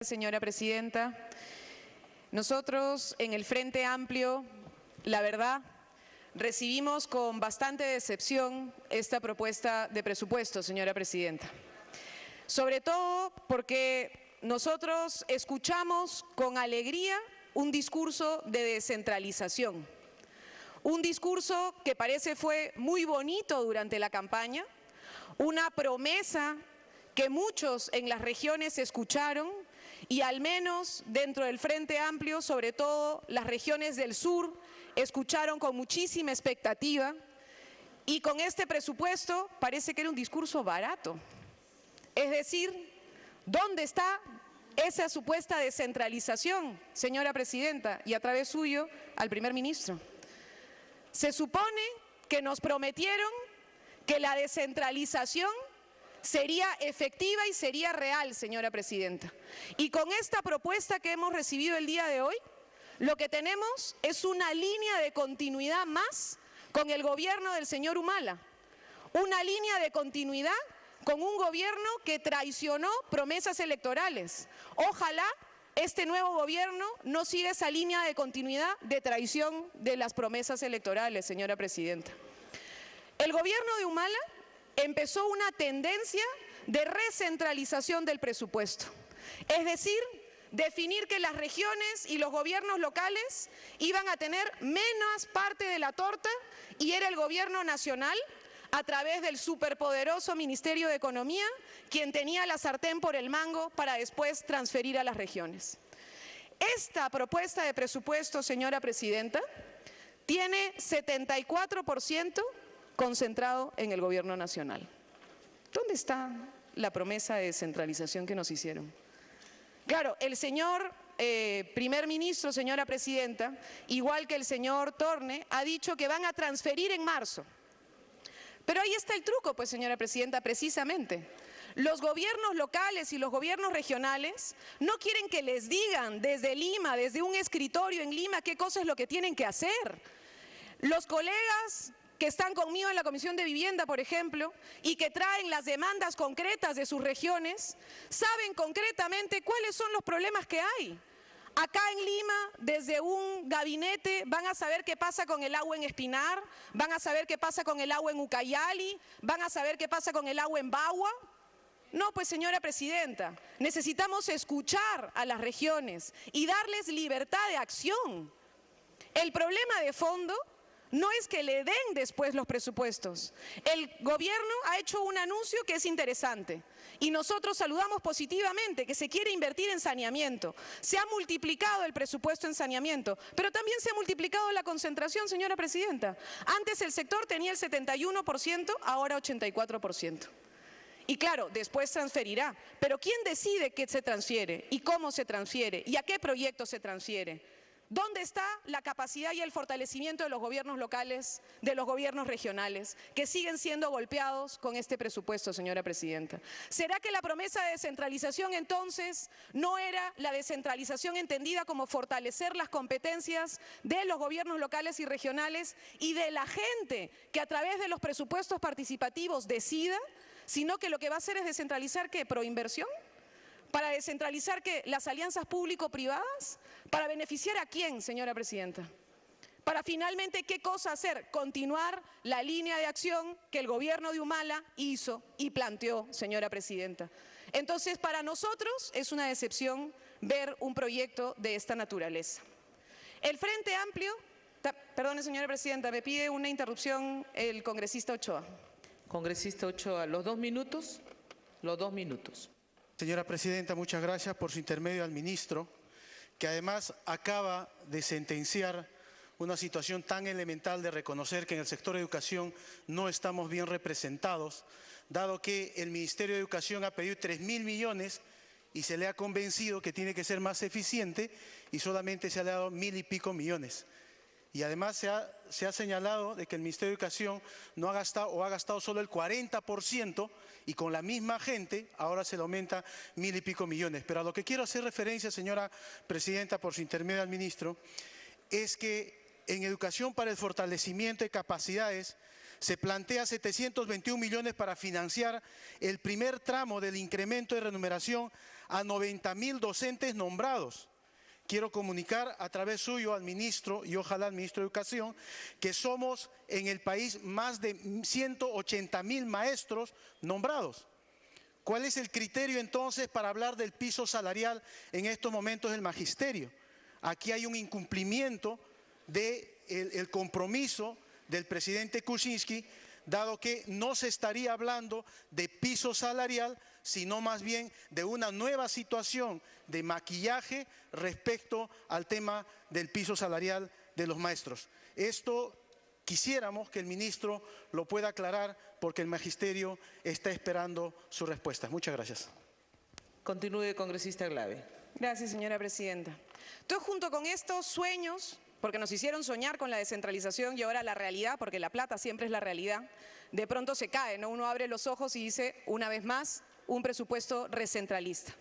Señora Presidenta, nosotros en el Frente Amplio, la verdad, recibimos con bastante decepción esta propuesta de presupuesto, señora Presidenta. Sobre todo porque nosotros escuchamos con alegría un discurso de descentralización. Un discurso que parece fue muy bonito durante la campaña, una promesa que muchos en las regiones escucharon y al menos dentro del Frente Amplio, sobre todo las regiones del sur, escucharon con muchísima expectativa y con este presupuesto parece que era un discurso barato. Es decir, ¿dónde está esa supuesta descentralización, señora Presidenta, y a través suyo al primer ministro? Se supone que nos prometieron que la descentralización sería efectiva y sería real, señora Presidenta. Y con esta propuesta que hemos recibido el día de hoy, lo que tenemos es una línea de continuidad más con el gobierno del señor Humala. Una línea de continuidad con un gobierno que traicionó promesas electorales. Ojalá este nuevo gobierno no siga esa línea de continuidad de traición de las promesas electorales, señora Presidenta. El gobierno de Humala empezó una tendencia de recentralización del presupuesto, es decir, definir que las regiones y los gobiernos locales iban a tener menos parte de la torta y era el gobierno nacional, a través del superpoderoso Ministerio de Economía, quien tenía la sartén por el mango para después transferir a las regiones. Esta propuesta de presupuesto, señora Presidenta, tiene 74% concentrado en el gobierno nacional. ¿Dónde está la promesa de descentralización que nos hicieron? Claro, el señor primer ministro, señora Presidenta, igual que el señor Torne, ha dicho que van a transferir en marzo. Pero ahí está el truco, pues, señora Presidenta, precisamente. Los gobiernos locales y los gobiernos regionales no quieren que les digan desde Lima, desde un escritorio en Lima, qué cosa es lo que tienen que hacer. Los colegas que están conmigo en la Comisión de Vivienda, por ejemplo, y que traen las demandas concretas de sus regiones, saben concretamente cuáles son los problemas que hay. Acá en Lima, desde un gabinete, van a saber qué pasa con el agua en Espinar, van a saber qué pasa con el agua en Ucayali, van a saber qué pasa con el agua en Bagua. No, pues, señora Presidenta, necesitamos escuchar a las regiones y darles libertad de acción. El problema de fondo no es que le den después los presupuestos. El gobierno ha hecho un anuncio que es interesante y nosotros saludamos positivamente que se quiere invertir en saneamiento. Se ha multiplicado el presupuesto en saneamiento, pero también se ha multiplicado la concentración, señora Presidenta. Antes el sector tenía el 71%, ahora 84%. Y claro, después transferirá, pero ¿quién decide qué se transfiere y cómo se transfiere y a qué proyecto se transfiere? ¿Dónde está la capacidad y el fortalecimiento de los gobiernos locales, de los gobiernos regionales, que siguen siendo golpeados con este presupuesto, señora Presidenta? ¿Será que la promesa de descentralización entonces no era la descentralización entendida como fortalecer las competencias de los gobiernos locales y regionales y de la gente que a través de los presupuestos participativos decida, sino que lo que va a hacer es descentralizar ¿qué? ¿Proinversión? ¿Para descentralizar qué? ¿Las alianzas público-privadas? ¿Para beneficiar a quién, señora Presidenta? Para finalmente, ¿qué cosa hacer? Continuar la línea de acción que el gobierno de Humala hizo y planteó, señora Presidenta. Entonces, para nosotros es una decepción ver un proyecto de esta naturaleza. El Frente Amplio, perdone, señora Presidenta, me pide una interrupción el congresista Ochoa. Congresista Ochoa, los 2 minutos. Los 2 minutos. Señora Presidenta, muchas gracias por su intermedio al ministro, que además acaba de sentenciar una situación tan elemental de reconocer que en el sector de educación no estamos bien representados, dado que el Ministerio de Educación ha pedido 3.000 millones y se le ha convencido que tiene que ser más eficiente y solamente se le ha dado 1.000 y pico millones. Y además se ha señalado de que el Ministerio de Educación no ha gastado o ha gastado solo el 40% y con la misma gente ahora se le aumenta 1.000 y pico millones. Pero a lo que quiero hacer referencia, señora Presidenta, por su intermedio al ministro, es que en educación para el fortalecimiento de capacidades se plantea 721 millones para financiar el primer tramo del incremento de remuneración a 90.000 docentes nombrados. Quiero comunicar a través suyo al ministro y ojalá al ministro de Educación que somos en el país más de 180.000 maestros nombrados. ¿Cuál es el criterio entonces para hablar del piso salarial en estos momentos del magisterio? Aquí hay un incumplimiento del compromiso del presidente Kuczynski, dado que no se estaría hablando de piso salarial, sino más bien de una nueva situación de maquillaje respecto al tema del piso salarial de los maestros. Esto quisiéramos que el ministro lo pueda aclarar porque el magisterio está esperando su respuesta. Muchas gracias. Continúe, congresista Glave. Gracias, señora presidenta. Entonces, junto con estos sueños, porque nos hicieron soñar con la descentralización y ahora la realidad, porque la plata siempre es la realidad, de pronto se cae, ¿no? Uno abre los ojos y dice, una vez más, un presupuesto recentralista.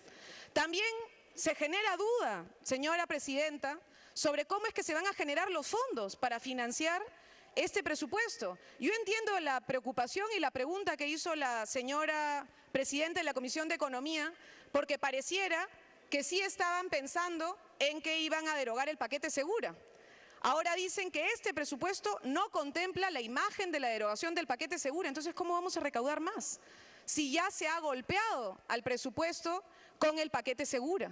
También se genera duda, señora presidenta, sobre cómo es que se van a generar los fondos para financiar este presupuesto. Yo entiendo la preocupación y la pregunta que hizo la señora presidenta de la Comisión de Economía, porque pareciera que sí estaban pensando en que iban a derogar el paquete Segura. Ahora dicen que este presupuesto no contempla la imagen de la derogación del paquete Segura. Entonces, ¿cómo vamos a recaudar más? Si ya se ha golpeado al presupuesto con el paquete Segura.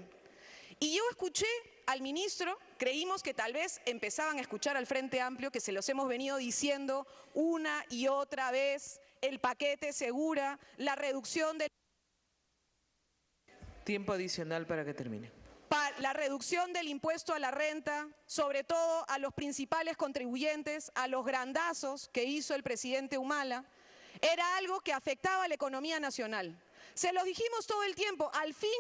Y yo escuché al ministro, creímos que tal vez empezaban a escuchar al Frente Amplio, que se los hemos venido diciendo una y otra vez, el paquete Segura, la reducción del... Tiempo adicional para que termine. La reducción del impuesto a la renta, sobre todo a los principales contribuyentes, a los grandazos que hizo el presidente Humala, era algo que afectaba a la economía nacional. Se los dijimos todo el tiempo, al fin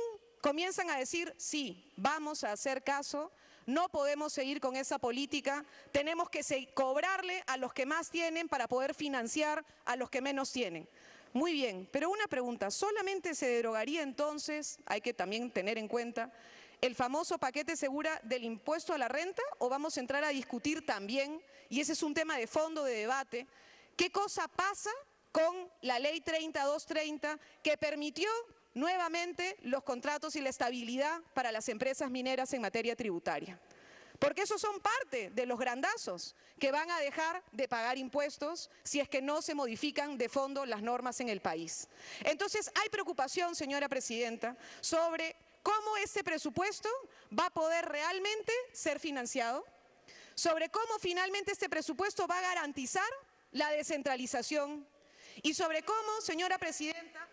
comienzan a decir, sí, vamos a hacer caso, no podemos seguir con esa política, tenemos que cobrarle a los que más tienen para poder financiar a los que menos tienen. Muy bien, pero una pregunta, ¿solamente se derogaría entonces, hay que también tener en cuenta, el famoso paquete Segura del impuesto a la renta o vamos a entrar a discutir también, y ese es un tema de fondo de debate, qué cosa pasa con la ley 3230 que permitió nuevamente los contratos y la estabilidad para las empresas mineras en materia tributaria? Porque esos son parte de los grandazos que van a dejar de pagar impuestos si es que no se modifican de fondo las normas en el país. Entonces, hay preocupación, señora presidenta, sobre cómo ese presupuesto va a poder realmente ser financiado, sobre cómo finalmente este presupuesto va a garantizar la descentralización y sobre cómo, señora presidenta...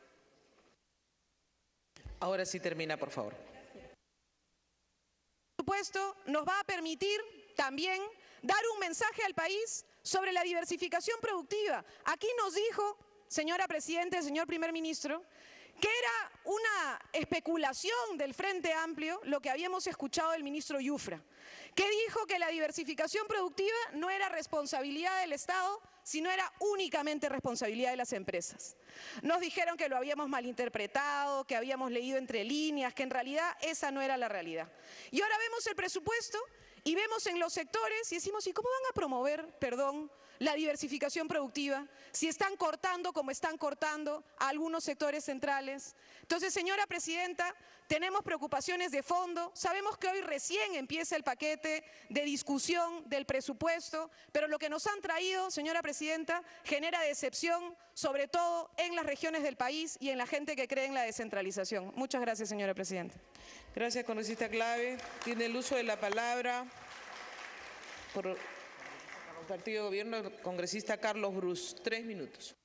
Ahora sí termina, por favor. El presupuesto nos va a permitir también dar un mensaje al país sobre la diversificación productiva. Aquí nos dijo, señora presidenta, señor primer ministro, que era una especulación del Frente Amplio lo que habíamos escuchado del ministro Yufra, que dijo que la diversificación productiva no era responsabilidad del Estado, sino era únicamente responsabilidad de las empresas. Nos dijeron que lo habíamos malinterpretado, que habíamos leído entre líneas, que en realidad esa no era la realidad. Y ahora vemos el presupuesto y vemos en los sectores y decimos, ¿y cómo van a promover, la diversificación productiva si están cortando como están cortando a algunos sectores centrales? Entonces, señora presidenta, tenemos preocupaciones de fondo, sabemos que hoy recién empieza el paquete de discusión del presupuesto, pero lo que nos han traído, señora presidenta, genera decepción, sobre todo en las regiones del país y en la gente que cree en la descentralización. Muchas gracias, señora presidenta. Gracias, congresista Glave. Tiene el uso de la palabra por el Partido de Gobierno, el congresista Carlos Brus. 3 minutos.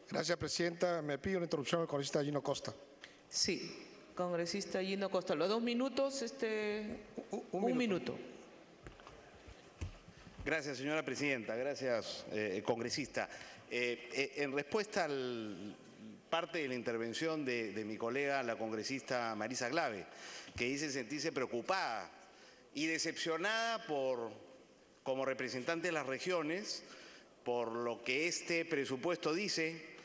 Gracias, presidenta. Me pido una interrupción al congresista Gino Costa. Sí, congresista Gino Costa. Los 2 minutos, un minuto. Gracias, señora presidenta. Gracias, congresista. En respuesta a parte de la intervención de mi colega, la congresista Marisa Glave, que dice sentirse preocupada y decepcionada como representante de las regiones por lo que este presupuesto dice